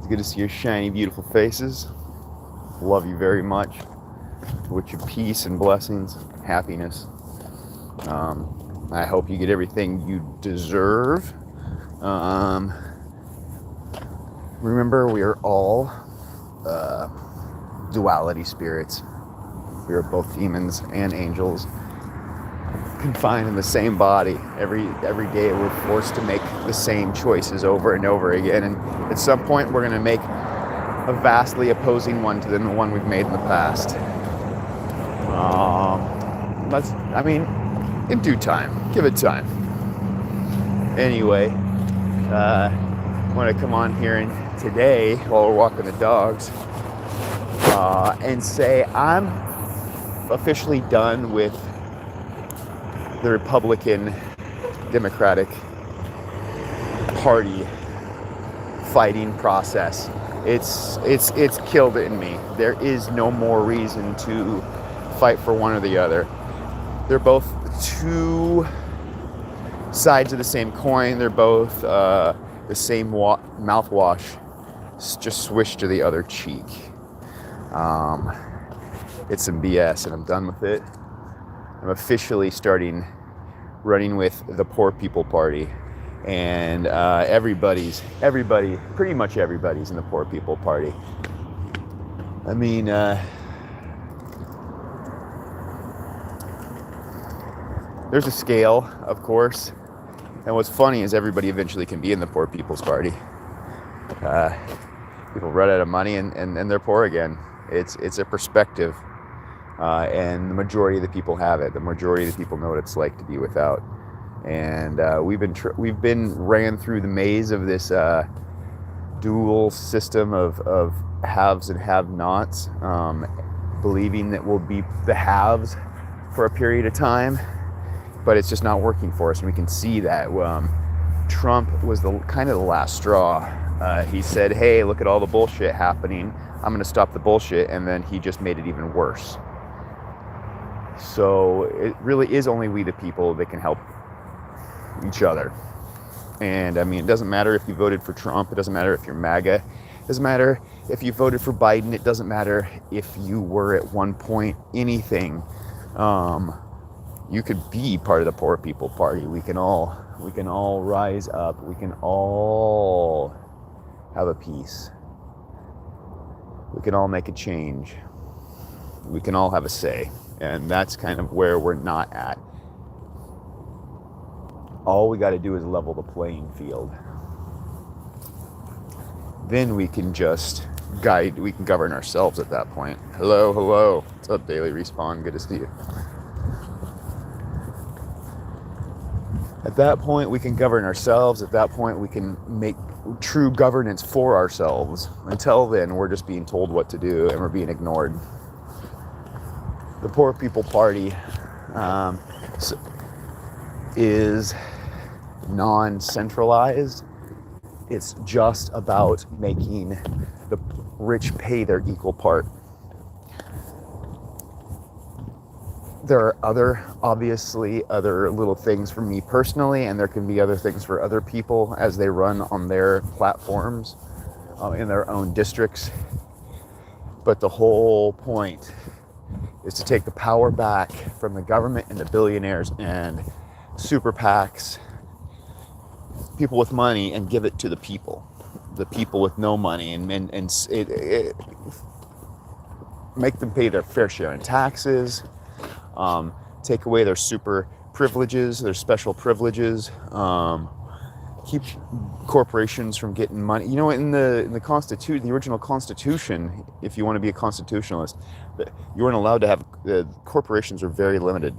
It's good to see your shiny, beautiful faces. Love you very much. Wish you peace and blessings, happiness. I hope you get everything you deserve. Remember, we are all duality spirits. We are both demons and angels, confined in the same body. Every day we're forced to make the same choices over and over again, and at some point we're going to make a vastly opposing one to the one we've made in the past. In due time. Give it time. Anyway, I want to come on here and today, while we're walking the dogs, and say I'm officially done with the Republican Democratic Party fighting process. It's killed it in me. There is no more reason to fight for one or the other. They're both two sides of the same coin. They're both the same mouthwash, just swished to the other cheek. It's some BS, and I'm done with it. I'm officially starting running with the Poor People Party, and pretty much everybody's in the Poor People Party. I mean, there's a scale, of course, and what's funny is everybody eventually can be in the Poor People's Party. People run out of money and they're poor again. It's a perspective. And the majority of the people have it. The majority of the people know what it's like to be without. And we've been ran through the maze of this dual system of haves and have-nots, believing that we'll be the haves for a period of time, but it's just not working for us, and we can see that. Trump was the last straw. He said, "Hey, look at all the bullshit happening. I'm going to stop the bullshit," and then he just made it even worse. So it really is only we the people that can help each other. And I mean, it doesn't matter if you voted for Trump. It doesn't matter if you're MAGA. It doesn't matter if you voted for Biden. It doesn't matter if you were at one point anything. You could be part of the Poor People Party. We can all rise up. We can all have a peace. We can all make a change. We can all have a say. And that's kind of where we're not at. All we got to do is level the playing field. Then we can just we can govern ourselves at that point. Hello. What's up, Daily Respawn? Good to see you. At that point, we can govern ourselves. At that point, we can make true governance for ourselves. Until then, we're just being told what to do and we're being ignored. The Poor People Party is non-centralized. It's just about making the rich pay their equal part. There are obviously other little things for me personally, and there can be other things for other people as they run on their platforms in their own districts. But the whole point is to take the power back from the government and the billionaires and super PACs, people with money, and give it to the people with no money, and make them pay their fair share in taxes, take away their super privileges, their special privileges, keep corporations from getting money. You know, in the Constitution, the original Constitution, if you want to be a constitutionalist, you weren't allowed to have, corporations were very limited.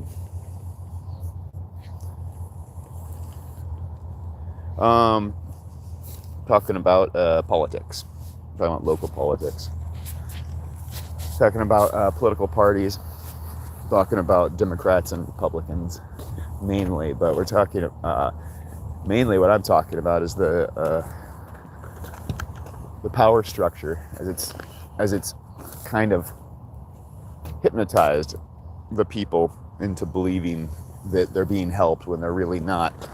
Talking about politics, talking about local politics, talking about political parties, talking about Democrats and Republicans mainly, but we're talking mainly what I'm talking about is the power structure as it's kind of hypnotized the people into believing that they're being helped when they're really not.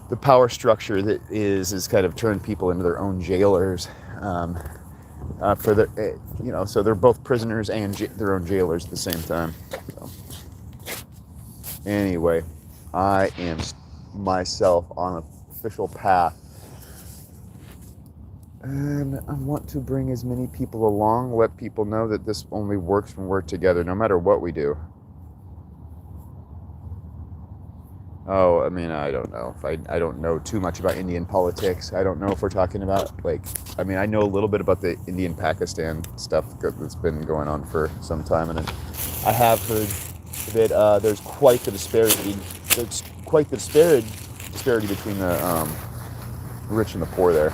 the power structure that is kind of turned people into their own jailers, for the so they're both prisoners and their own jailers at the same time. So, anyway, I am myself on an official path, and I want to bring as many people along, let people know that this only works when we're together, no matter what we do. Oh, I mean, I don't know. I don't know too much about Indian politics. I don't know if we're talking about, I mean, I know a little bit about the Indian-Pakistan stuff that's been going on for some time, and I have heard that there's quite the disparity. There's quite the disparity between the rich and the poor there.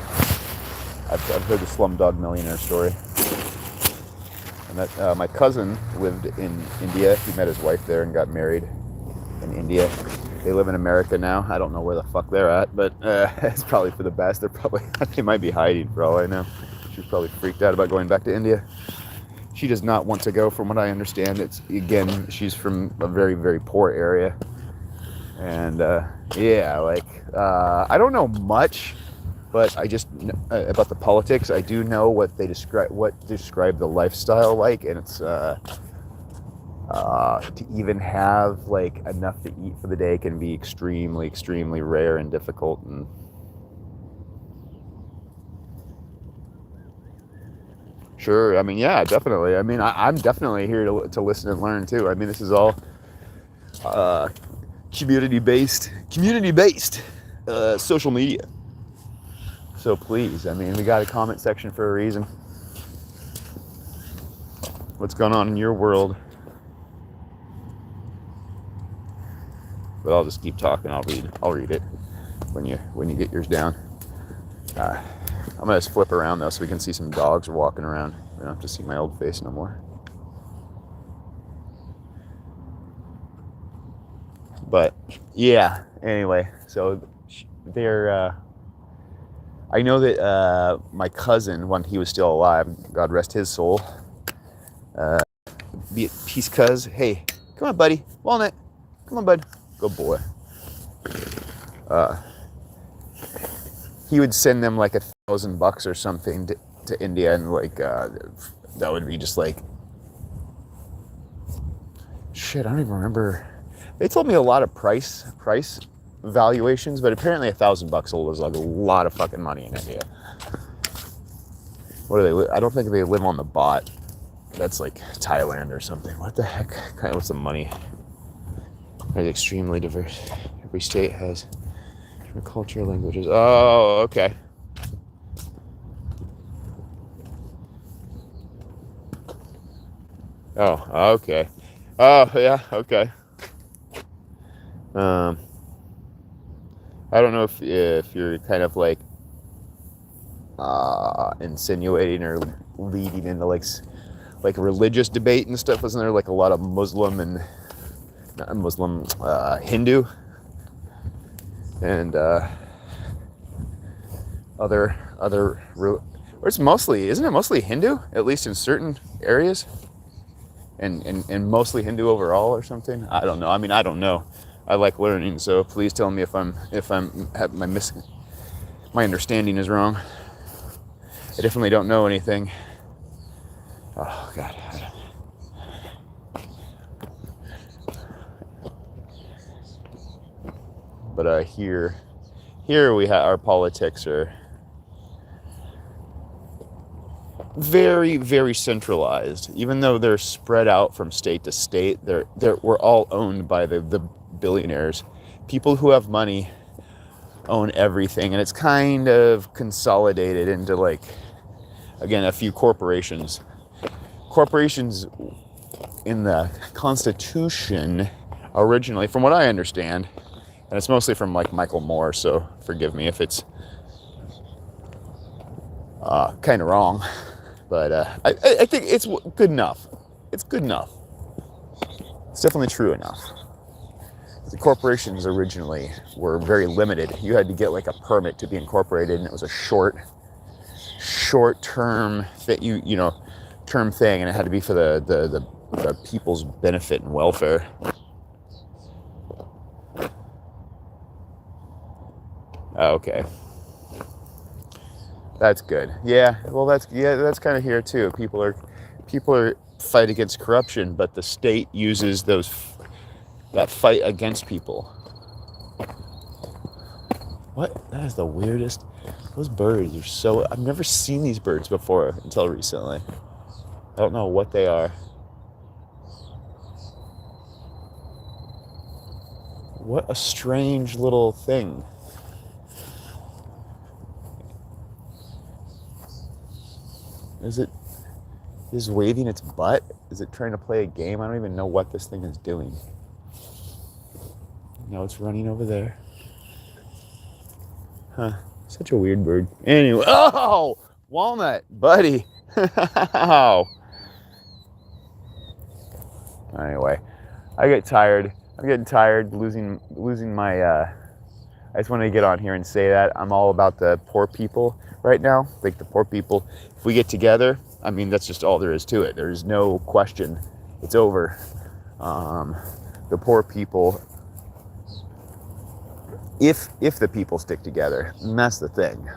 I've heard the Slumdog Millionaire story. And that my cousin lived in India. He met his wife there and got married in India. They live in America now. I don't know where the fuck they're at, but it's probably for the best. They might be hiding for all I know. She's probably freaked out about going back to India. She does not want to go, from what I understand. She's from a very, very poor area. And I don't know much, but I just about the politics. I do know what describe the lifestyle like, and it's to even have enough to eat for the day can be extremely, extremely rare and difficult. And sure, I mean, yeah, definitely. I mean, I'm definitely here to listen and learn too. I mean, this is all community-based social media. So please, I mean, we got a comment section for a reason. What's going on in your world? But I'll just keep talking. I'll read it when you get yours down. I'm gonna just flip around though, so we can see some dogs walking around. We don't have to see my old face no more. But yeah, anyway, so they're. I know that my cousin, when he was still alive, God rest his soul. Be at peace, cuz. Hey, come on, buddy. Walnut. Come on, bud. Good boy. He would send them like $1,000 or something to India, and that would be just shit. I don't even remember. They told me a lot of price valuations, but apparently $1,000 was like a lot of fucking money in India. What do they? I don't think they live on the bot. That's like Thailand or something. What the heck? What's the money? It's extremely diverse. Every state has different culture, languages. Oh, okay. Oh, okay. Oh, yeah, okay. I don't know if you're kind of insinuating or leading into like a religious debate and stuff. Wasn't there like a lot of Muslim and not Muslim, Hindu and other or isn't it mostly Hindu, at least in certain areas, and mostly Hindu overall or something? I don't know. I mean, I don't know. I like learning, so please tell me if my understanding is wrong. I definitely don't know anything. Oh God. But here we have our politics are very, very centralized. Even though they're spread out from state to state, we're all owned by the billionaires. People who have money own everything, and it's kind of consolidated into again, a few corporations. Corporations in the Constitution originally, from what I understand, and it's mostly from Michael Moore, so forgive me if it's kind of wrong, but I think it's good enough. It's good enough. It's definitely true enough. The corporations originally were very limited. You had to get a permit to be incorporated, and it was a short term term thing, and it had to be for the people's benefit and welfare. Okay. That's good. Yeah. Well, that's kind of here too. People are fight against corruption, but the state uses that fight against people. What? That is the weirdest. Those birds are so... I've never seen these birds before until recently. I don't know what they are. What a strange little thing. Is it just waving its butt? Is it trying to play a game? I don't even know what this thing is doing. No, it's running over there. Huh. Such a weird bird. Anyway. Oh! Walnut, buddy. Anyway. I get tired. I'm getting tired losing my... I just wanted to get on here and say that. I'm all about the poor people right now. Like the poor people. If we get together, I mean, that's just all there is to it. There's no question. It's over. The poor people... If the people stick together, and that's the thing.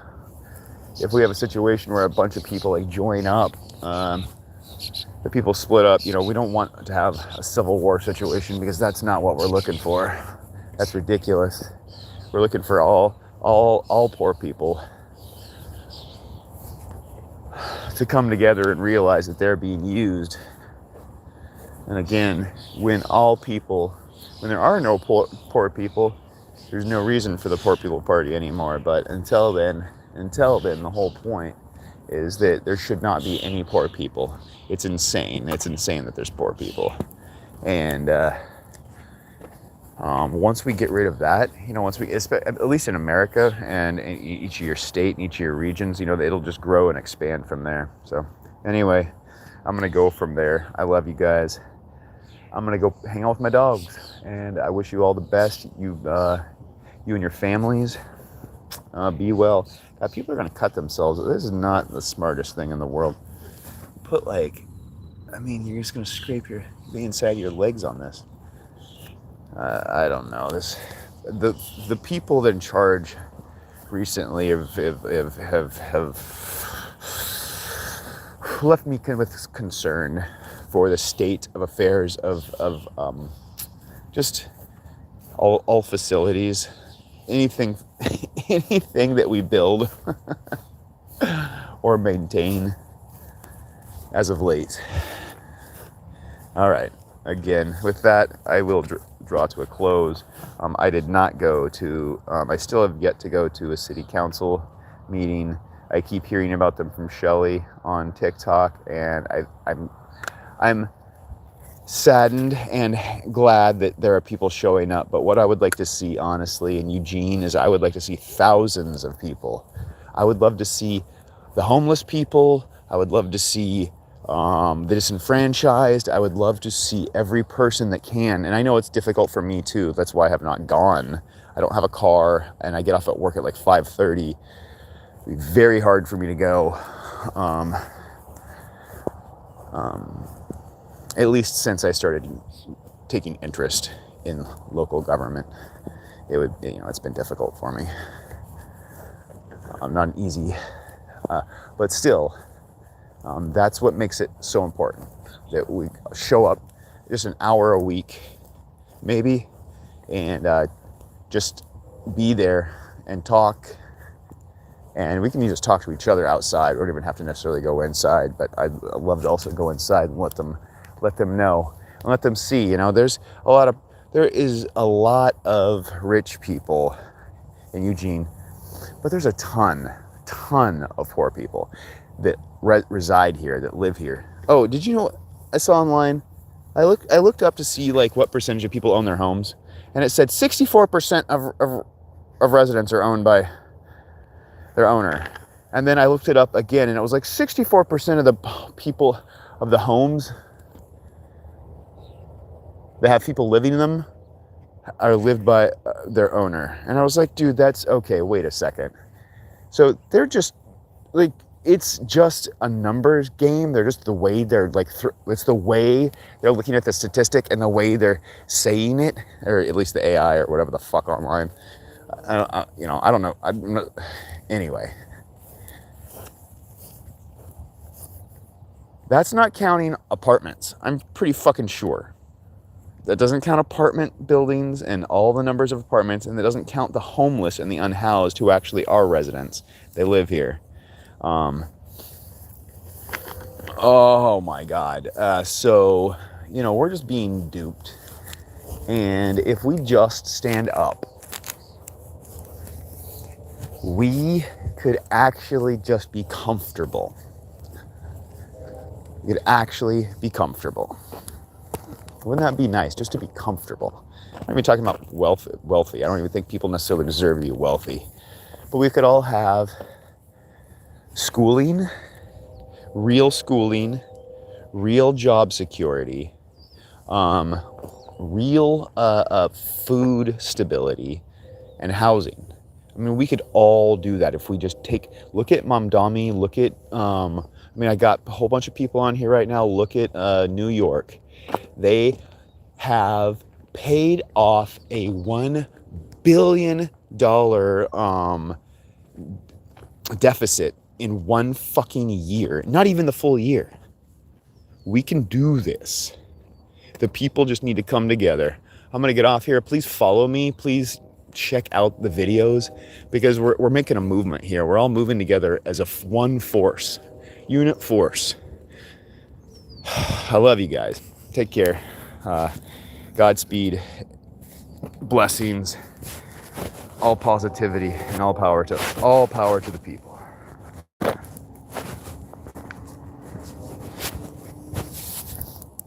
If we have a situation where a bunch of people like join up, the people split up, you know, we don't want to have a civil war situation because that's not what we're looking for. That's ridiculous. We're looking for all poor people to come together and realize that they're being used. And again, when there are no poor people, there's no reason for the Poor People Party anymore. But until then, the whole point is that there should not be any poor people. It's insane. It's insane that there's poor people. And once we get rid of that, you know, at least in America and in each of your state and each of your regions, you know, it'll just grow and expand from there. So anyway, I'm going to go from there. I love you guys. I'm going to go hang out with my dogs. And I wish you all the best. You and your families, be well. God, people are going to cut themselves. This is not the smartest thing in the world. Put you're just going to scrape the inside of your legs on this. I don't know. The people that in charge recently have left me with concern for the state of affairs of just all facilities. Anything that we build or maintain as of late. All right. Again, with that, I will draw to a close. I did not go to... I still have yet to go to a city council meeting. I keep hearing about them from Shelley on TikTok, and I'm saddened and glad that there are people showing up. But what I would like to see, honestly, in Eugene is I would like to see thousands of people. I would love to see the homeless people. I would love to see the disenfranchised. I would love to see every person that can. And I know it's difficult for me too. That's why I have not gone. I don't have a car, and I get off at work at like 5:30. It'd be very hard for me to go. At least since I started taking interest in local government, it's been difficult for me. Not easy, but still, that's what makes it so important, that we show up just an hour a week, maybe, and just be there and talk. And we can just talk to each other outside. We don't even have to necessarily go inside, but I'd love to also go inside and let them know and let them see. You know, there is a lot of rich people in Eugene, but there's a ton of poor people that reside here, that live here. Oh, did you know, I saw online, I looked up to see like what percentage of people own their homes, and it said 64% of residents are owned by their owner. And then I looked it up again, and it was like 64% of the people of the homes that have people living in them are lived by their owner. And I was like, dude, that's okay. Wait a second. So they're just like, it's just a numbers game. They're just the way they're like, it's the way they're looking at the statistic and the way they're saying it, or at least the AI or whatever the fuck online. I don't know. Anyway, that's not counting apartments. I'm pretty fucking sure. That doesn't count apartment buildings and all the numbers of apartments, and that doesn't count the homeless and the unhoused who actually are residents. They live here. Oh my God. So, we're just being duped. And if we just stand up, we could actually just be comfortable. We could actually be comfortable. Wouldn't that be nice, just to be comfortable? I'm not even talking about wealthy. I don't even think people necessarily deserve to be wealthy. But we could all have schooling, real job security, real food stability, and housing. I mean, we could all do that if we just look at Mamdani, look at, I got a whole bunch of people on here right now. Look at New York. They have paid off a $1 billion deficit in one fucking year. Not even the full year. We can do this. The people just need to come together. I'm going to get off here. Please follow me. Please check out the videos, because we're making a movement here. We're all moving together as one force. Unit force. I love you guys. Take care. Godspeed. Blessings. All positivity and all power to the people.